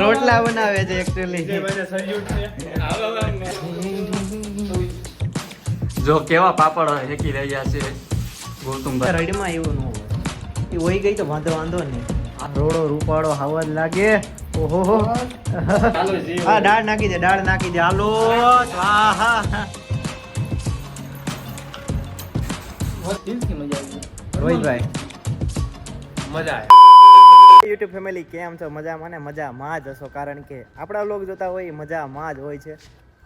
રોટલા બનાવે છે એકચ્યુઅલી. જો કેવા પાપડ હેકી રહ્યા છે ગૌતમભાઈ. રડીમાં એવું ન હોય, એ વહી ગઈ તો વાંધો નહીં. આ રોડો રૂપાળો હવા જ લાગે. ઓહો હા, દાળ નાખી દે, દાળ નાખી દે. હાલો સ્વાહા. રોહિતભાઈ મજા આવે. યુટ્યુબ ફેમિલી કેમ છો? મજામાં ને મજામાં જ હશો, કારણ કે આપણા વ્લોગ જોતા હોય મજામાં જ હોય છે.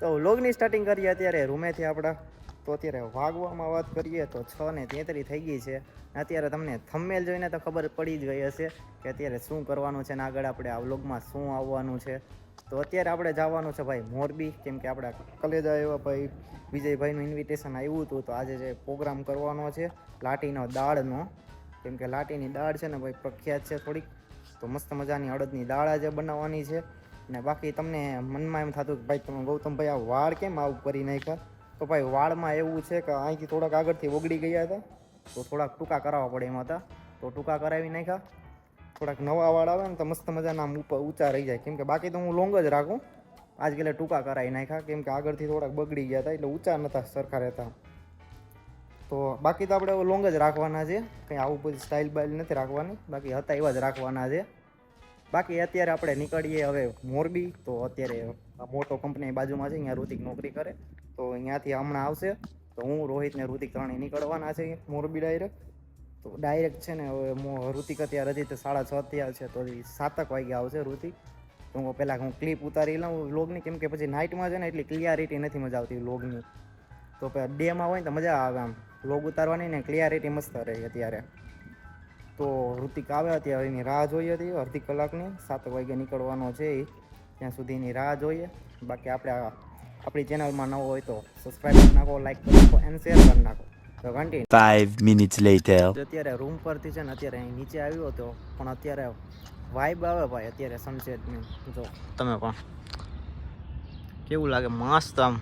તો વ્લોગની સ્ટાર્ટિંગ કરીએ અત્યારે રૂમેથી આપણા. તો અત્યારે વાગવામાં વાત કરીએ તો 6:33 થઈ ગઈ છે. અત્યારે તમને થંબનેલ જોઈને તો ખબર પડી જ ગઈ હશે કે અત્યારે શું કરવાનું છે ને આગળ આપણે આ વ્લોગમાં શું આવવાનું છે. તો અત્યારે આપણે જવાનું છે ભાઈ મોરબી, કેમ કે આપણા કલેજા એવા ભાઈ વિજયભાઈનું ઇન્વિટેશન આવ્યું હતું. તો આજે જે પ્રોગ્રામ કરવાનો છે લાટીનો દાળનો, કેમ કે લાટીની દાળ છે ને ભાઈ પ્રખ્યાત છે થોડીક. તો મસ્ત મજાની અડદની દાળ આજે બનાવવાની છે. ને બાકી તમને મનમાં એમ થતું કે ભાઈ તમે ગૌતમભાઈ આ વાળ કેમ આવું કરી નાખ્યા? તો ભાઈ વાળમાં એવું છે કે અહીંથી થોડાક આગળથી ઓગળી ગયા હતા, તો થોડાક ટૂંકા કરાવવા પડે એમ હતા. તો ટૂંકા કરાવી નાખ્યા. થોડાક નવા વાળ આવે ને તો મસ્ત મજાના આમ ઉપર ઊંચા રહી જાય, કેમ કે બાકી તો હું લોંગ જ રાખું. આજ ગેલે ટૂંકા કરાવી નાખ્યા, કેમ કે આગળથી થોડાક બગડી ગયા હતા એટલે ઊંચા નહોતા સરખા રહેતા. તો બાકી તો આપણે લોંગ જ રાખવાના છે, કંઈ આવું બધી સ્ટાઇલ બાઇલ નથી રાખવાની. બાકી હતા એવા જ રાખવાના છે. બાકી અત્યારે આપણે નીકળીએ હવે મોરબી. તો અત્યારે મોટો કંપની બાજુમાં છે, અહીંયા ઋતિક નોકરી કરે. તો અહીંયાથી હમણાં આવશે. તો હું રોહિત ને ઋતિક ત્રણેય નીકળવાના છે મોરબી ડાયરેક્ટ. તો ડાયરેક્ટ છે ને હવે ઋતિક અત્યારે હજી તો 6:30 થયા છે, તો 7 વાગે આવશે ઋતિક. તો હું પહેલાં હું ક્લિપ ઉતારી લઉં વ્લોગની, કેમ કે પછી નાઇટમાં છે ને એટલી ક્લિયરિટી નથી મજા આવતી વ્લોગની. તો ડેમાં હોય ને તો મજા આવે આમ વ્લોગ ઉતારવાની ને ક્લિયરિટી મસ્ત રહે અત્યારે. તો ઋતિક આવે અત્યારે એની રાહ જોઈએ હતી અડધી કલાકની. 7 વાગે નીકળવાનો છે એ, ત્યાં સુધીની રાહ જોઈએ. બાકી આપણી ચેનલમાં નવો હોય તો સબસ્ક્રાઈબ કરી નાખો, લાઈક કરી નાખો અને શેર કરી નાખો. તો કન્ટિન્યુ. 5 minutes later. અત્યારે રૂમ પરથી છે ને અત્યારે અહીં નીચે આવ્યો હતો, પણ અત્યારે વાઇબ આવે ભાઈ અત્યારે સનસેટની. જો તમે પણ કેવું લાગે, મસ્ત આમ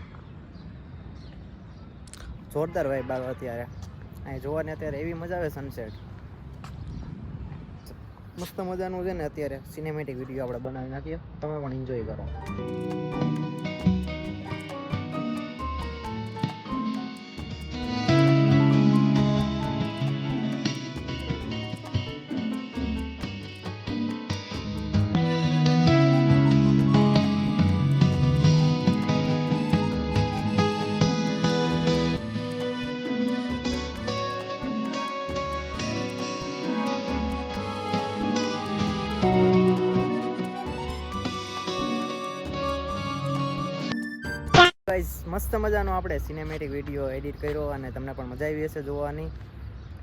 જોરદાર વાઇબ આવે અત્યારે અહીં જોવાની. અત્યારે એવી મજા આવે સનસેટ, મસ્ત મજાનું છે ને. અત્યારે સિનેમેટિક વિડીયો આપણે બનાવી નાખીએ, તમે પણ એન્જોય કરો. ગાઈઝ મસ્ત મજાનો આપણે સિનેમેટિક વિડીયો એડિટ કર્યો અને તમને પણ મજા આવી હશે જોવાની.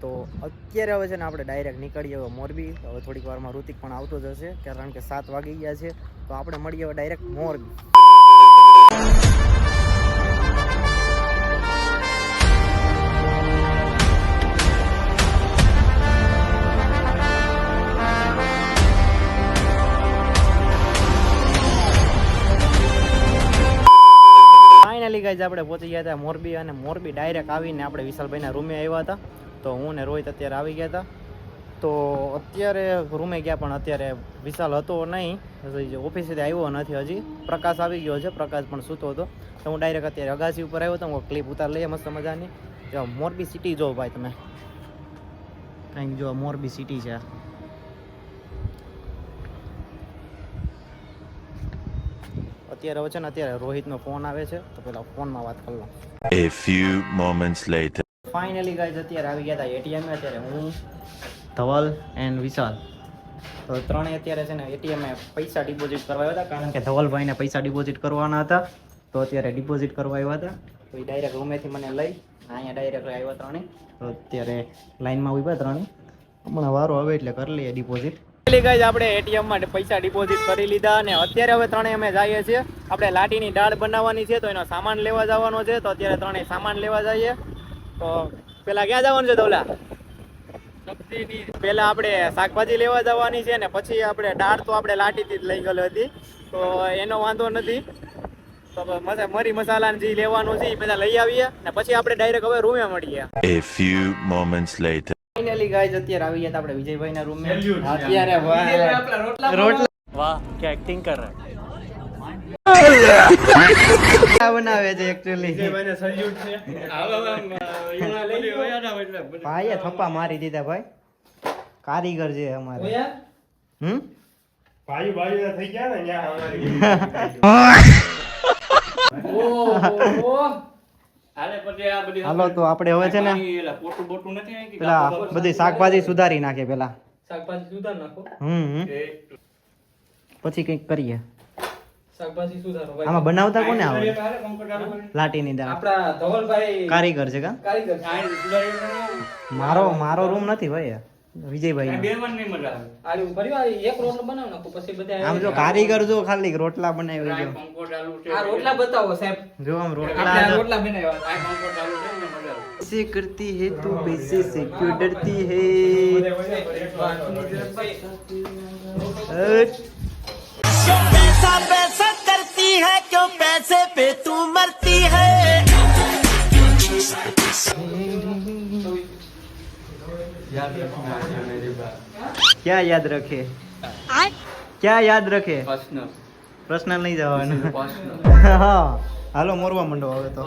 તો અત્યારે હવે છે ને આપણે ડાયરેક્ટ નીકળીએ હવે મોરબી. હવે થોડીક વારમાં ઋતિક પણ આવતો જ હશે, કારણ કે 7 વાગી ગયા છે. તો આપણે મળીએ હવે ડાયરેક્ટ મોરબી. ફાઇનલી ગાઈઝ આપણે પહોંચી ગયા હતા મોરબી, અને મોરબી ડાયરેક્ટ આવીને આપણે વિશાલભાઈના રૂમે આવ્યા હતા. તો હું ને રોહિત અત્યારે આવી ગયા હતા. તો અત્યારે રૂમે ગયા, પણ અત્યારે વિશાલ હતો નહીં, ઓફિસેથી આવ્યો નથી હજી. પ્રકાશ આવી ગયો છે, પ્રકાશ પણ સૂતો હતો. તો હું ડાયરેક્ટ અત્યારે અગાસી ઉપર આવ્યો હતો. હું ક્લિપ ઉતાર લઈએ મસ્ત મજાની. જો મોરબી સિટી જો ભાઈ તમે કંઈક જો મોરબી સિટી છે. અત્યારે હવે છે ને અત્યારે રોહિતનો ફોન આવે છે, તો પેલા ફોનમાં વાત કરી લઉં. A few moments later. Finally guys અત્યારે આવી ગયા હતા એટીએમ. અત્યારે હું, ધવલ એન્ડ વિશાલ, તો ત્રણેય અત્યારે છે ને એટીએમ પૈસા ડિપોઝિટ કરવા આવ્યા હતા, કારણ કે ધવલભાઈને પૈસા ડિપોઝિટ કરવાના હતા. તો અત્યારે ડિપોઝિટ કરવા આવ્યા હતા. તો એ ડાયરેક્ટ રૂમેથી મને લઈ અહીંયા ડાયરેક્ટ આવ્યા ત્રણેય. તો અત્યારે લાઈનમાં ઉભા ત્રણેય. હમણાં વારો આવે એટલે કરી લઈએ ડિપોઝિટ. ગાઈઝ આપણે એટીએમમાં પૈસા ડિપોઝિટ કરી લીધા, અને અત્યારે હવે ત્રણેય અમે જઈએ છીએ. આપણે લાટીની દાળ બનાવવાની છે, તો એનો સામાન લેવા જવાનો છે. તો અત્યારે ત્રણેય સામાન લેવા જઈએ. તો પેલા ક્યાં જવાનું છે ધવલા? પેલા આપણે શાકભાજી લેવા જવાની છે, ને પછી આપણે દાળ તો આપણે લાટીથી જ લઈ ગયેલી હતી, તો એનો વાંધો નથી. તો મરી મસાલા જે લેવાનું છે એ બધા લઈ આવીએ, ને પછી આપણે ડાયરેક્ટ હવે રૂમે મળીએ. A few moments later. Finally guys અત્યારે આવી ગયા આપણે વિજયભાઈના રૂમે. અત્યારે રોટલા વાહ क्या एक्टिंग कर रहा આ બનાવે છે એકચ્યુઅલી ભાઈએ થપ્પા મારી દીધા ભાઈ કારીગર છે અમારે હમ હાલો તો આપણે હવે છે ને પેલા બધી શાકભાજી સુધારી નાખે પેલા શાકભાજી સુધાર નાખો. પછી કંઈક કરીએ શાકભાજી સુધારો ભાઈ. આમાં બનાવતા કોને આવડે લાટીની દાળ આપણા ધવલભાઈ કારીગર છે કા કારીગર છે. મારો રૂમ નથી ભાઈ વિજયભાઈ આલી ભર્યું આ એક રોટલો બનાવ નાખો પછી બધા આમ જો કારીગર જો ખાલી રોટલા બનાવી જો આ રોટલા બતાવો સાહેબ. જો આમ આપણે રોટલા આ જો રોટલા બનાવ્યા. ऐसे करती है तू वैसे से क्यों डरती है पैसा पैसा करती है क्यों पैसे पे तू मरती है क्या याद रखे क्या याद रखे પર્સનલ નહીં જવાનું હા હાલો મોરવા મંડો હવે તો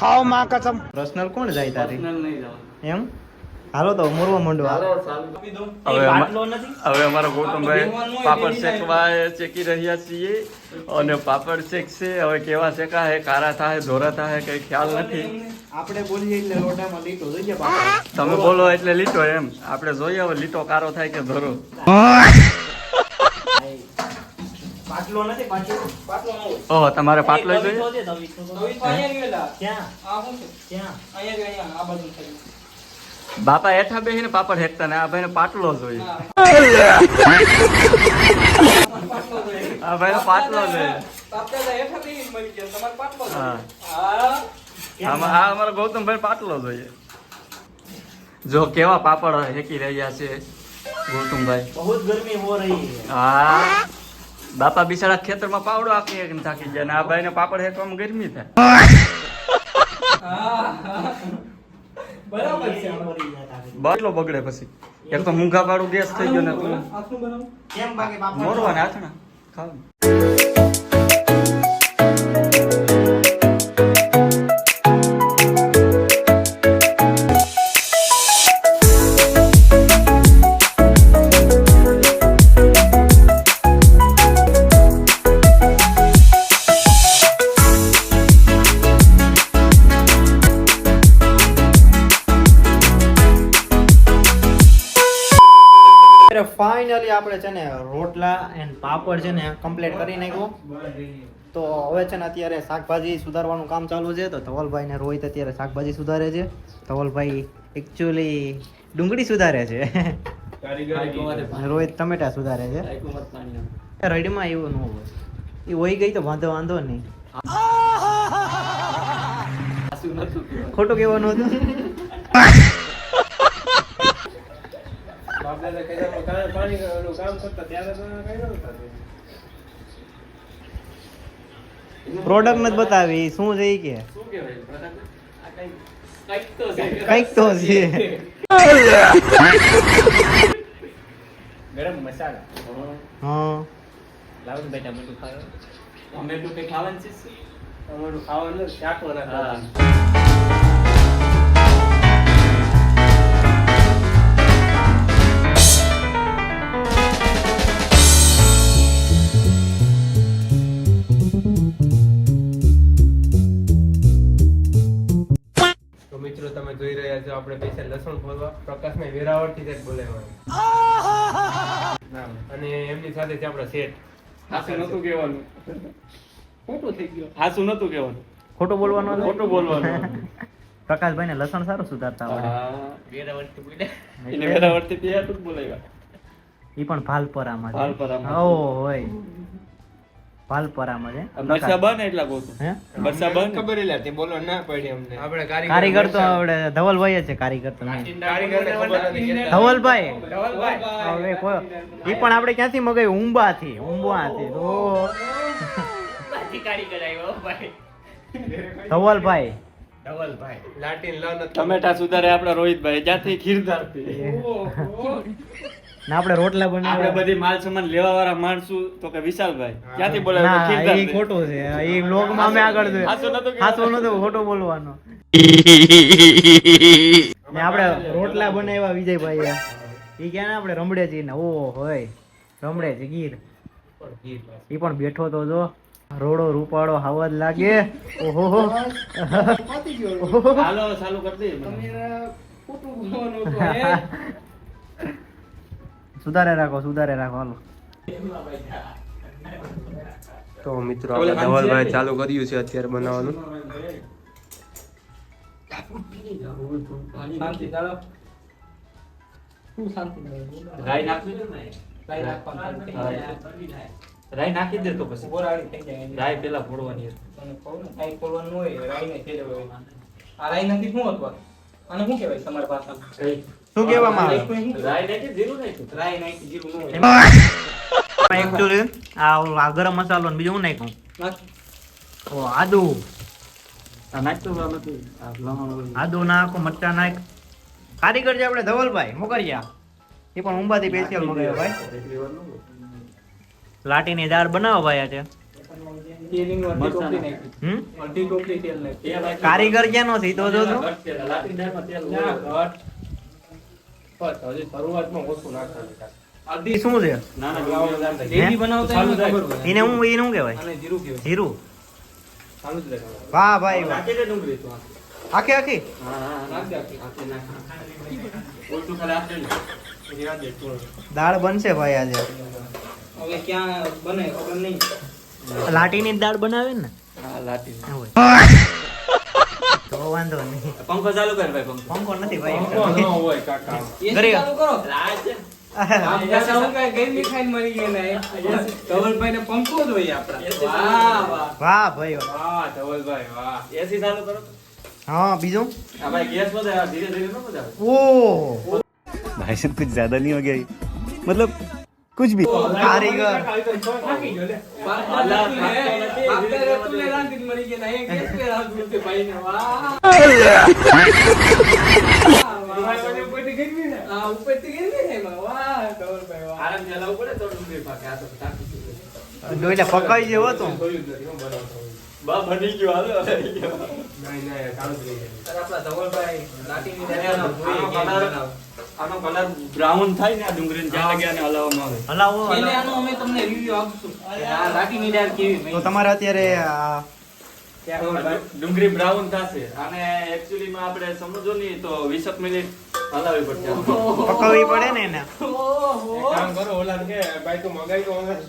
ખાઓ માં કસમ પર્સનલ કોણ જાય તારી એમ હાલો તો મોરવા મંડો હવે અમારા ગૌતમભાઈ પાપડ શેકવા શેકી રહ્યા છીએ અને પાપડ શેકશે હવે કેવા શેકા હે કારા થાય ધોરા થાય કઈ ખ્યાલ નથી આપણે બોલીએ એટલે લોટામાં લીટો જોઈએ બાપા તમે બોલો એટલે લીટો એમ આપણે જોઈએ હવે લીટો કારો થાય કે ધોરો પાટલો નથી પાટલો ઓહો તમારે પાટલો જોઈએ તવી તો અહીંયા ગયેલા. ક્યાં આ શું છે? ક્યાં અહીંયા જ અહીંયા આ બાજુ છે. બાપા હેઠા બેસીને પાપડ હેકતા ને આ ભાઈને પાટલો જોઈએ આ ભાઈને પાટલો જોઈએ આપણે તો હેઠા બેસી જ મળી ગયા. તમારે પાટલો છે. હા હા. આ અમારો ગૌતમભાઈ પાટલો જોઈએ જો કેવા પાપડ હેકી રહ્યા છે ગૌતમભાઈ બહુ ગરમી હો રહી है હા બાપા બિચારા ખેતરમાં પાવડો આખી એક થાકી ગયા ને આ ભાઈને પાપડ હેકવામાં ગરમી થાય બરાબર છે. બાટલો બગડે પછી એક તો મૂંઘા વાળું ગેસ થઈ ગયો ને તું આટલું બનાવો. કેમ બાકી બાપા મોરવા ને હાથના ખાવ ફાઇનલી આપણે છે ને રોટલા એન્ડ પાપડ છે ને કમ્પ્લીટ કરી નાખ્યું તો હવે છે ને અત્યારે શાકભાજી સુધારવાનું કામ ચાલુ છે તો ધવલભાઈ ને રોહિત અત્યારે શાકભાજી સુધારે છે ધવલભાઈ એકચ્યુઅલી ડુંગળી સુધારે છે અને રોહિત ટમેટા સુધારે છે રેડીમાં એવું ન હોય એ હોઈ ગઈ તો વાંધો નહીં ખોટું કહેવાનું હતું પ્રોડક્ટ નથી બતાવી શું છે ઈ કે કઈક તો છે ગરમ મસાલા. હા લાવો ને બેટા બધું ખાવા. ટમેટું કઈ ખાવાનું છે તમારું ખાવાનું શાક હા તો મિત્રો તમે જોઈ રહ્યા છો આપણે પૈસા લસણ ફોલવા પ્રકાશભાઈ વેરાવળથી જ બોલાવ્યા અને એમની સાથે છે આપણા શેઠ હાસું નતું કહેવાનું ખોટું થઈ ગયું. હાસું નતું કહેવાનું ખોટું બોલવાનું હતું? ખોટું બોલવાનું પ્રકાશભાઈ ને લસણ સારું સુધારતા આવડે વેરાવળથી બોલ્યા. એને વેરાવળથી ત્યાં જ બોલાવ્યા ઈ પણ ભાલપરામાં છે. ભાલપરામાં. ઓ હોય ભાલપરામાં છે બરસા બને એટલા કહું છું હે બરસા બને ખબર તે બોલો ના પડી અમને આપણે કારીગર તો આવડે ધવલભાઈ જ છે કારીગર તો નહીં કારીગરને ખબર નથી કે ધવલભાઈ ધવલભાઈ હવે કોઈ ઈ પણ આપણે ક્યાંથી મગાવ્યું ઉંબાથી ઓ ધવલભાઈ લાટીન લ નથી ટમેટા સુધારે આપણા રોહિતભાઈ જ્યાંથી ખીરધાર થી ને આપણે રોટલા આપણે બનાવ્યા બધી માલ સામાન લેવા વાળા માણસું તો કે વિશાલભાઈ ક્યાંથી બોલે ના ખીરદાર એ ખોટું છે એ વ્લોગમાં અમે આગળ જોઈએ હાચું નતું કહેવાનું. હાચું નતું ખોટું બોલવાનો ને આપણે રોટલા બનાવ્યા વિજયભાઈ એ ક્યાં ને આપણે રમડેજી ને ઓ હોય રમડેજી ગીર એ પણ બેઠો તો જો રોડો રૂપાળો હાવા જ લાગે ઓહો હાલો ચાલુ કરી દઈએ ખોટું બોલવાનું હતું એ. સુધારે રાખો હાલો તો મિત્રો આપણે ધવલભાઈ ચાલુ કર્યું છે અત્યારે બનાવવાનું. શાંતિ ચાલો. શું શાંતિ ચાલો? રાઈ નાખી દે ને રાઈ નાખવાનું. રાઈ નાખી દે તો પછી ગોરાળી થઈ જાય એની. રાઈ પેલા ફોડવાની છે. તને કહું ને, કાંઈ ખોલવાનું હોય, રાઈને ફેરવવાનું. આ રાઈ નથી શું હતું આ? આને શું કહેવાય તમારી ભાષામાં? શું કહેવામાં આવે રાઈ નાખી જીરું નાખ્યું રાઈ નાખી જીરું ન હોય. એકચ્યુઅલી આ ગરમ મસાલો ને બીજું હું નાખ્યું નાખ. ઓ આદુ આ નાખતું નથી આ લમણ આદુ નાખો મરચા નાખ કારીગર છે આપણે ધવલભાઈ મોકરિયા એ પણ ઉંબાથી સ્પેશિયલ મગાવ્યો ભાઈ લાટીની દાળ બનાવો ભાઈ આજે તેલની અડધી ટોપલી નાખી. હમ અડધી ટોપલી તેલ નાખી. કારીગર ક્યાંનો છે ઈ તો જો તો લાટી દાળમાં તેલ ના, હોય. ઘટ. બસ હજી શરૂઆતમાં ઓછું નાખવાનું. ઈ શું છે ના ના ડુંગળી ગ્રેવી બનાવતા એને ખબર હોય. એને હું કહેવાય આને જીરું કહેવાય. જીરું ચાલુ જ રહેવાનું. વાહ ભાઈ વાહ નાખી દે ડુંગળી તો આખી આખી હા હા નાખ દે આખી. નાખી નાખ ઓછું ખાલી આપજે ને. રેવા દે થોડું. દાળ બનશે ભાઈ આજે હવે ક્યાં બને ખબર નહીં. લાટીની જ દાળ બનાવે ને હા લાટી એવું હોય. તો વાંધો નહીં પંખો ચાલુ કર ભાઈ પંખો પંખો નથી પંખો ભાઈ ન હોય કાકા. એસી કરી. ચાલુ કરો. રાજ આમ પાછા હું કાંઈ ગરમી ખાઈને મરી ગયા ને. ધવલભાઈને પંખો જ હોય આપણા. વાહ, વાહ. વાહ ભાઈ વાહ વાહ ધવલભાઈ વાહ. એસી ચાલુ કરો હા બીજું આ ભાઈ ગેસ વધારે ધીરે ધીરે ન વધારે ઓ भाई साहब कुछ ज्यादा नहीं हो गया ये? मतलब कुछ भी કારીગર થાકી ગયો લે. બાપના રતુલે રાંધીને મરી ગયા ને. અહીંયા ગેસ પે રાંધવું છે ભાઈને. વાહ. ભાઈ ઉપરથી ગરમી ને. આ ઉપરથી ગરમી ને એમાં. વાહ, ધવલભાઈ, વાહ. આરામથી હલાવવું પડે તો ડુંગળી પાકે આ તો ટાંકી એટલે પકાઈ જેવો હતો જોયું જ નથી હું બનાવતો હોઉં. બા બની ગયો હાલો નહીં નહીં ચાલુ જ રહી જાય. અરે આપણા ધવલભાઈ લાટીની આનો દાળ જોઈએ કેમ કલર બનાવે. આનો કલર બ્રાઉન થાય ને આ ડુંગળી જ્યાં લગે આને હલાવવામાં આવે હલાવો એટલે આનો અમે તમને રિવ્યુ આપશું કે આ લાટીની દાળ કેવી તો તમારે અત્યારે આ ડુંગળી બ્રાઉન થશે અને એકચ્યુઅલી માં આપણે સમજો નહીં તો 20 મિનિટ હલાવવી પડશે પકાવવી પડે ને એને એક કામ કરો ઓલાને કે ભાઈ તું મગાઈ તો મગાઈ.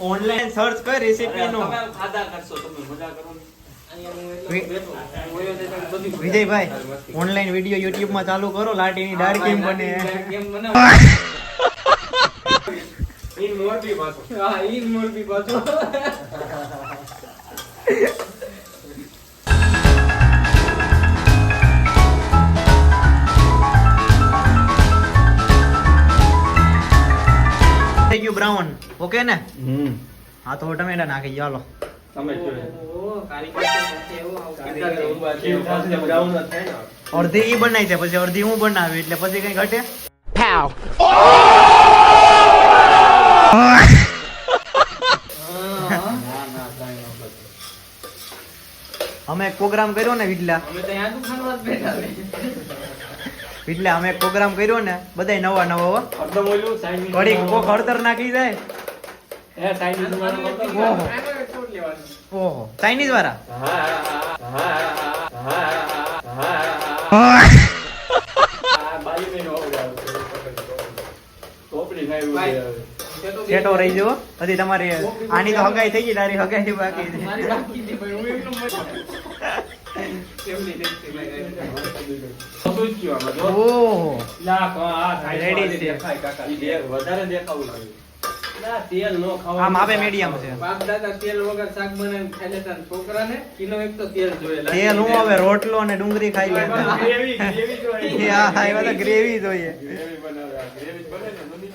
ઓનલાઈન સર્ચ કર રેસીપી નો તમે ખાધા કરશો તમે મજા કરો ને. વિજયભાઈ ઓનલાઈન વિડિયો યુટ્યુબ માં ચાલુ કરો લાટીની દાળ કેમ બને કેમ બનાવે? ઈ મોરબી પાછું. હા, ઈ જ મોરબી પાછું. થઈ ગયું બ્રાઉન ઓકે ને હા તો ટમેટા નાખી ચાલો તમે જોઈ ઓહો, કારીગર તો સાથે એવો આવું કારીગર કારીગર. ઉભા છે. પાસે બ્રાઉન જ થાય ને. અડધી ઈ બનાવી છે પછી અડધી હું બનાવી એટલે પછી કઈ ઘટે અમે એક પ્રોગ્રામ કર્યો ને વિડલા અમે તો યાદ ખાનવા જ બેઠા છે. વિડલા અમે એક પ્રોગ્રામ કર્યો ને બધાય નવા નવા હો અડધો બોલ્યું સાઈડ ઘડી કોક હળદર નાખી જાય હે સાઈડ વાળો ઓહો આનો છોડ લેવાનો. ઓહો ચાઇનીઝ વાળા ચેટો રહી જવો પછી તમારી આની તો હગાઈ થઈ ગઈ તારી હગાઈ બાકી છે મારી બાકી હતી ભાઈ, હું એકલો મજા. કેવડી ટેસ્ટી લાગે. ઓહો Ready Ready છે. દેખાય કાકા. વધારે દેખાવું જોઈએ ના, તેલ નો ખાવાનું. આમ આપે મીડિયમ છે બાપ દાદા તેલ વગર શાક બનાવીને ખાઈ લેતા ને છોકરાને કિલો એક તો તેલ જોઈએ. તેલ હું હવે રોટલો અને ડુંગળી ખાઈ લેતા ગ્રેવી જોઈએ. હા એવા તો ગ્રેવી જોઈએ ગ્રેવી બનાવે ગ્રેવી બને ને બની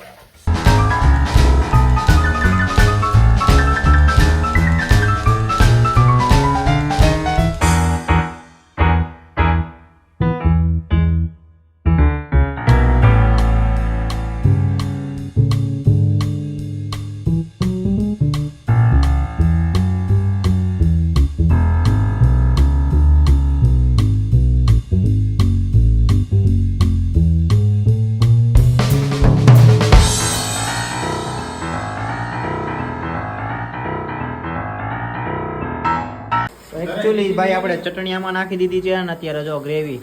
એકચ્યુઅલી ભાઈ આપણે ચટણી આમાં નાખી દીધી છે અને અત્યારે જો ગ્રેવી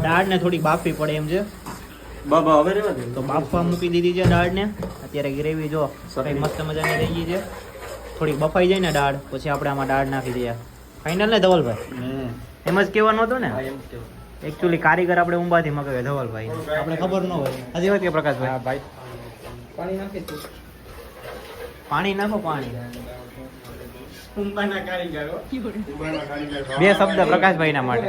દાળ ને થોડી બાફવી પડે એમ છે બાબા હવે રેવા દે તો બાફવા મૂકી દીધી છે દાળ ને અત્યારે ગ્રેવી જો કઈ મસ્ત મજાની થઈ ગઈ છે થોડી બફાઈ જાય ને દાળ પછી આપણે આમાં દાળ નાખી દઈએ ફાઇનલ ને ધવલભાઈ એમ જ કહેવાનું હતું ને એકચ્યુઅલી કારીગર આપણે ઉંબાથી મગાવે ધવલભાઈ આપણે ખબર ન હોય હજી વાત કે પ્રકાશભાઈ ભાઈ પાણી નાખી તું પાણી નાખો પાણી ઉંબાના કારીગરો બે શબ્દ પ્રકાશભાઈ ના માટે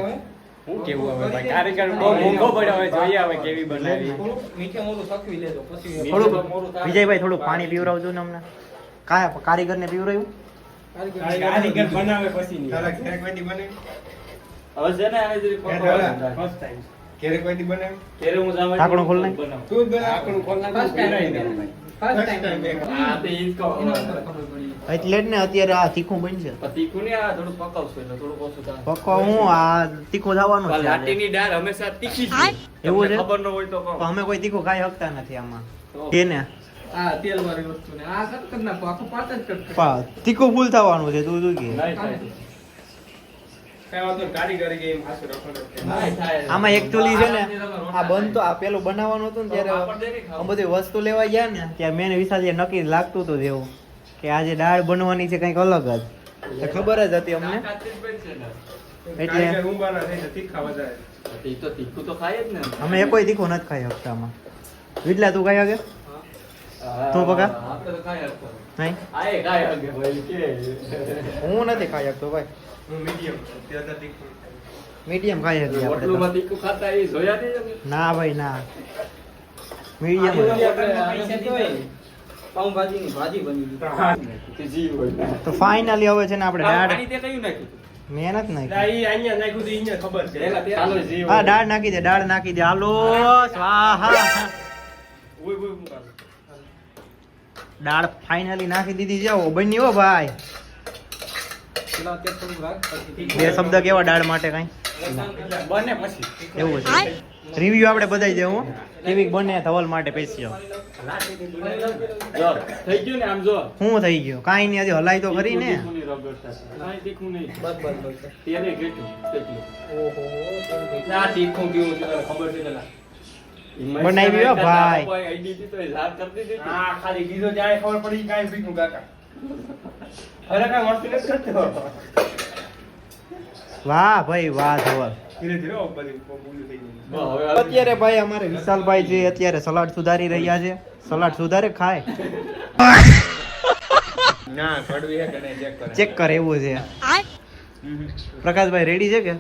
હું કેવું હવે ભાઈ કારીગર બહુ મોંઘો પડ્યો હવે જોઈએ હવે કેવી બનાવી મીઠે મોરું સકવી લેજો પછી થોડુંક વિજયભાઈ થોડુંક પાણી પીવરાવજો ને અમને કારીગર ને પીવરાયું કારીગર બનાવે પછી નહીં તારા ઘરે કોઈ દી બને હવે છે ને આને જરી ફર્સ્ટ ટાઈમ ઘરે કોઈ દી બને કેરે હું જાવ ઢાંકણું ખોલ નાખ. તું જ બને આકડું ખોલ નાખ First time. ફર્સ્ટ ટાઈમ આ તો ઈ જ કહો એટલે જ ને અત્યારે આ તીખું બનશે તીખું ને આ થોડું પકાવશું એટલે થોડું ઓછું થાય પક્કો હું આ તીખું થવાનું છે આજે. લાટીની દાળ હંમેશા તીખી જ એવું છે? ખબર ન હોય તો કહો તો અમે કોઈ તીખું ખાઈ શકતા નથી આમાં કે ને આ તેલ વાળી વસ્તુ ને આ કટ કરી નાખો આખું પાત જ કટ તીખું ફૂલ થવાનું છે તું શું કે નહીં થાય કઈ વાંધો નહીં, કારીગરી કે એમ હાસુ રખડો નહીં થાય આમાં એકચ્યુઅલી છે ને આ બનતો આ પેલું બનાવવાનું હતું ને ત્યારે આ બધી વસ્તુ લેવા ગયા ને ત્યારે મેં વિશાલ નક્કી લાગતું હતું જેવું કે આજે દાળ બનવાની છે કંઈક અલગ જ તો ખબર જ હતી અમને એટલે કારીગર ઉંબાના થઈ તો તીખા વધારે ઈ તો તીખું તો ખાય જ ને અમે એ કોઈ તીખું નથી ખાઈ શકતા આમાં વિટલા તું ખાઈ શકે તું પકા? આપણે તો ખાય જ કરો. નહીં આ એ ખાય હગે ભાઈ કે હું નથી ખાઈ શકતો ભાઈ હું મીડિયમ ત્યાં તીખું મીડિયમ ખાઈ શકીએ આપણે હોટલોમાં તો. તીખું ખાતા એ જોયા નહીં તમે? ના ભાઈ ના મીડિયમ પાઉંભાજી ની ભાજી બની ગઈ કે જી હોય તો ફાઇનલી હવે છે ને આપણે દાળ પાણી તે કયું નાખ્યું તું? મહેનત નહીં ઈ અહીંયા નાખ્યું તો અહીંયા ખબર છે ચાલો જી હા દાળ નાખી દે દાળ નાખી દે હાલો સ્વાહા ઓય ઓય મુકા દાળ ફાઇનલી નાખી દીધી જાઓ બની હો ભાઈ પેલા તે થોડું રાખ પછી બે શબ્દ કેવા દાળ માટે કઈ બને પછી એવું છે રિવ્યુ આપણે બધાઈ દેવું કેવી બને ધવલ માટે પેસ્યો જો થઈ ગયું ને આમ જો શું થઈ ગયું કાંઈ નહીં હજી હલાય તો ખરી ને તીખું નહીં રગડ થશે. કાંઈ તીખું નહીં બસ બસ બસ તેને કેટલું કેટલું ઓહો ના તીખું કેવું છે તને ખબર છે પેલા બનાવી હો ભાઈ. આઈડી થી તો એ ઝાડ કરી દીધી હતી. હા ખાલી કીધું ત્યારે ખબર પડી કાંઈ પીઠું કાકા અરે કાંઈ મસ્તી નથી કરતો વાહ ભાઈ વાહ ધવલ ધીરે ધીરે ઓ બધી બોલું થઈ ગયું બસ, હવે અત્યારે ભાઈ અમારે વિશાલભાઈ છે અત્યારે સલાડ સુધારી રહ્યા છે સલાડ સુધારે ખાય ના કડવી હે કે નહીં ચેક કરે ચેક કર એવું છે પ્રકાશભાઈ રેડી છે કે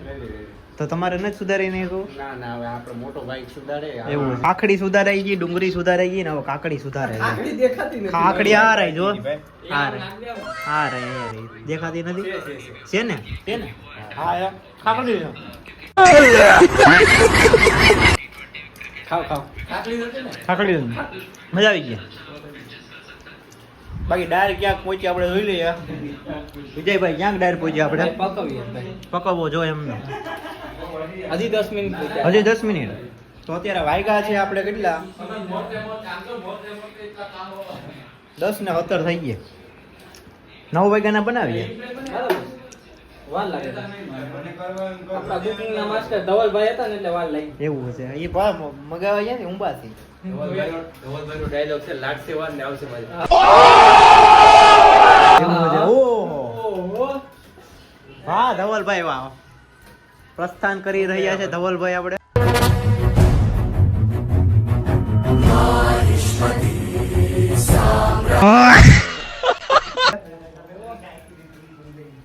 તો તમારે નથી સુધારી નહીં કહું ના ના હવે આપણો મોટો ભાઈ સુધારે એવું છે. કાકડી સુધારાઈ ગઈ ડુંગળી સુધારાઈ ગઈ ને હવે કાકડી સુધારે છે આકડી દેખાતી નથી કાકડી આ રહી જો એ આ આમ રહી નાખ દે આમ. આ રહી એ રહી દેખાતી નથી છે ને હા યાર કાકડી છે. ખાવ ખાવ કાકડી નથી ને? કાકડી છે. મજા આવી ગઈ બાકી ડાયર ક્યાંક પહોંચી આપણે જોઈ લઈએ વિજયભાઈ ક્યાંક ડાયર પહોંચી આપણે પકવીએ ભાઈ પકવવો જોઈએ એમને હજી 10 મિનિટ થઈ હજી 10 મિનિટ તો અત્યારે વાગ્યા છે આપણે કેટલા મોટે મોટે આમ તો મોટે મોટે એટલા કામ હોય. 10 ને 17 થઈ ગયા 9 વાગ્યાના બનાવીએ વાર લાગે આપણા કુકિંગ ના માસ્ટર ધવલભાઈ હતા ને એટલે વાર લાગી એવું છે એ મગાવા ગયા ને ઉંબાથી ધવલભાઈનો ડાયલોગ છે લાગશે વાર ને આવશે મજા એવું છે ઓહો ઓહો વાહ ધવલભાઈ વાહ પ્રસ્થાન કરી રહ્યા છે ધવલભાઈ આપણે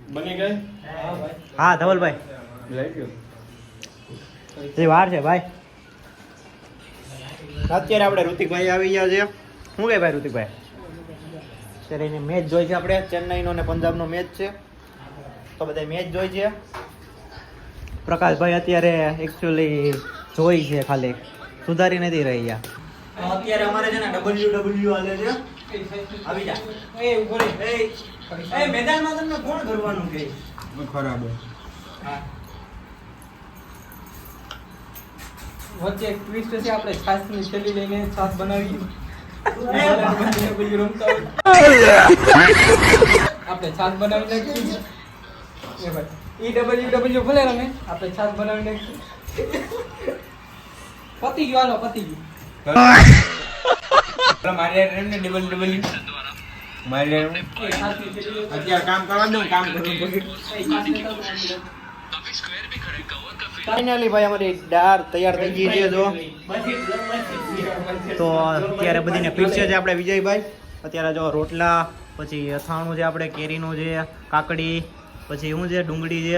બની ગઈ હા ધવલભાઈ લઈ ગયો જે વાર છે ભાઈ અત્યારે આપણે ઋતિકભાઈ આવી ગયા છે શું કહે ભાઈ ઋતિકભાઈ અત્યારે એને મેચ જોઈ છે આપણે ચેન્નાઈનો ને પંજાબનો મેચ છે તો બધા મેચ જોઈ છે પ્રકાશભાઈ અત્યારે એકચ્યુઅલી જોઈ છે ખાલી સુધારી નથી રહ્યા અત્યારે અમારે છે ને WW હાલે છે આવી જા એ ઉભો રે એ મેદાનમાં તમને કોણ કરવાનું કે ખરાબ વચ્ચે એક ટ્વિસ્ટ છે આપણે છાસ ની થેલી લઈને છાસ બનાવી રમતા હોય આપણે છાસ બનાવી નાખી એ ભાઈ EWW ભલે રમે આપણે છાસ બનાવી નાખીએ પતી ગયું હાલો પતી ગયું મારે એમને ડબલ મારે અત્યારે કામ કરવા દઉં કામ કરું ફાઇનલી ભાઈ અમારી દાળ તૈયાર થઈ ગઈ છે જો તો અત્યારે બધીને પીરસે છે આપણે વિજયભાઈ અત્યારે જો રોટલા પછી અથાણું છે આપણે કેરીનું છે કાકડી પછી શું છે ડુંગળી છે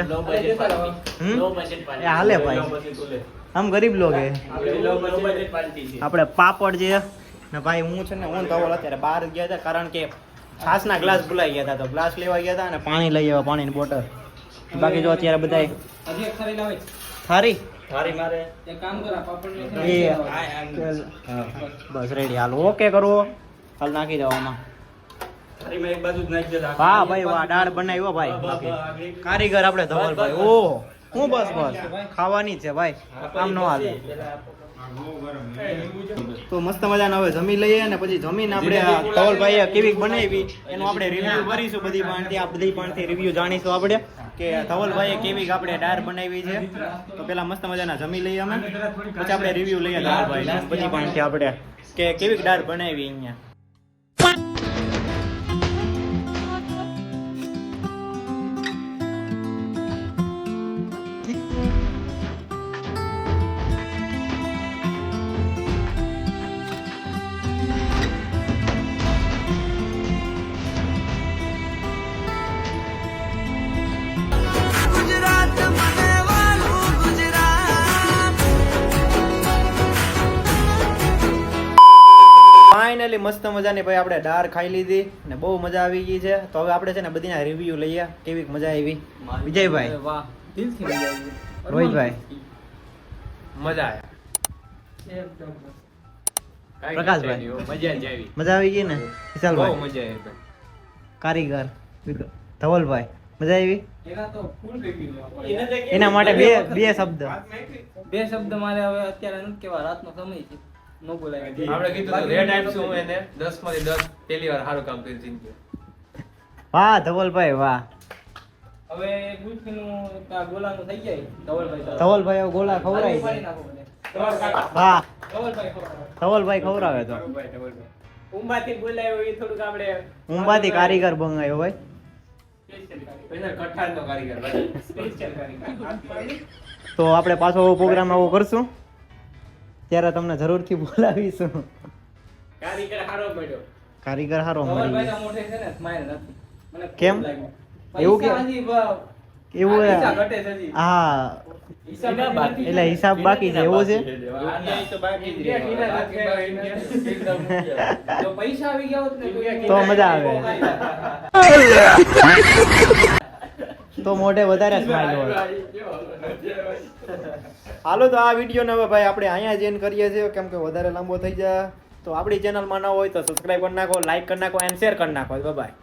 એ હાલે ભાઈ આમ ગરીબ લોગ હે આપણે પાપડ છે ને ભાઈ હું છે ને હું ધવલ અત્યારે બહાર ગયા હતા કારણ કે છાસના ગ્લાસ ભૂલાઈ ગયા હતા તો ગ્લાસ લેવા ગયા હતા અને પાણી લઈ આવ્યા પાણીની બોટલ બાકી જો અત્યારે બધા હજી એક થાળી લાવે થારી એક કામ કરા પાપડ એ બસ રેડી હાલ ઓકે કરવો હાલ નાખી દો આમાં વાહ ભાઈ વાહ દાળ બનાવ્યો ભાઈ કારીગર આપણે ધવલભાઈ ઓ હું બસ ખાવાની જ છે ભાઈ આમ નો હાલે તો મસ્ત મજાના હવે જમી લઈએ ને પછી જમીને આપણે ધવલભાઈએ કેવી બનાવી એનું આપણે રિવ્યુ કરીશું બધી પાણથી આ બધી પાણથી રિવ્યુ જાણીશું આપણે કે ધવલભાઈએ કેવી આપણે દાળ બનાવી છે તો પેલા મસ્ત મજાના જમી લઈએ અમે પછી આપણે રિવ્યુ લઈએ ધવલભાઈ બધી પાણથી આપણે કે કેવી દાળ બનાવી અહીંયા ફાઇનલી મસ્ત મજાની ભાઈ આપણે દાળ ખાઈ લીધી ને બહુ મજા આવી ગઈ છે તો હવે આપણે છે ને બધીના રિવ્યુ લઈએ કેવી મજા આવી વિજયભાઈ વાહ દિલથી મજા આવી રોહિતભાઈ મજા આવ્યા પ્રકાશભાઈ મજા જ આવી મજા આવી ગઈ ને બહુ વિશાલભાઈ મજા આવી કારીગર ધવલભાઈ મજા આવી એના તો ફૂલ રિવ્યુ એના માટે બે શબ્દ બે શબ્દ મારે હવે અત્યારે નથી કેવા રાતનો સમય છે નો બોલાય આપણે કીધું તો રેટ આપશું હું એને 10 માંથી 10 પહેલી વાર સારું કામ કર્યું જિંદગી વાહ ધવલભાઈ વાહ હવે ગુલ્ફીનું આ ગોલાનું થઈ જાય ધવલભાઈ ધવલભાઈ હવે ગોલા ખવડાવી પાડી દે. નાખો મને. વાહ ધવલભાઈ ખવડાવે. ધવલભાઈ ખવડાવે તો ઉંબાથી બોલાયો એ થોડુંક આપણે ઉંબાથી કારીગર બંગાયો ભાઈ પૈસા કઠાળનો કારીગર ભાઈ સ્પેશિયલ કરી તો આપણે પાછો પ્રોગ્રામ આવો કરશું ત્યારે તમને જરૂરથી બોલાવીશું કારીગર હારો પડ્યો કારીગર હારો મળી ધવલભાઈના મોઢે છે ને સ્માઈલ નથી મને ખૂબ કેમ? લાગ્યું. એવું કે? પૈસા હજી એવું પૈસા ઘટે છે હજી. હા હિસાબ બાકી એટલે હિસાબ બાકી છે એવું છે તો બાકી જ જો પૈસા આવી ગયા હોત ને તો મજા આવે. તો મોઢે વધારે સ્માઈલ હોય હાલો તો આ વિડીયોને હવે ભાઈ આપણે અહીંયા જ એન્ડ કરીએ છીએ કેમ કે વધારે લાંબો થઈ જાય તો આપણી ચેનલમાં ના હોય તો સબસ્ક્રાઈબ કરી નાખો લાઈક કરી નાખો એન્ડ શેર કરી નાખો બાય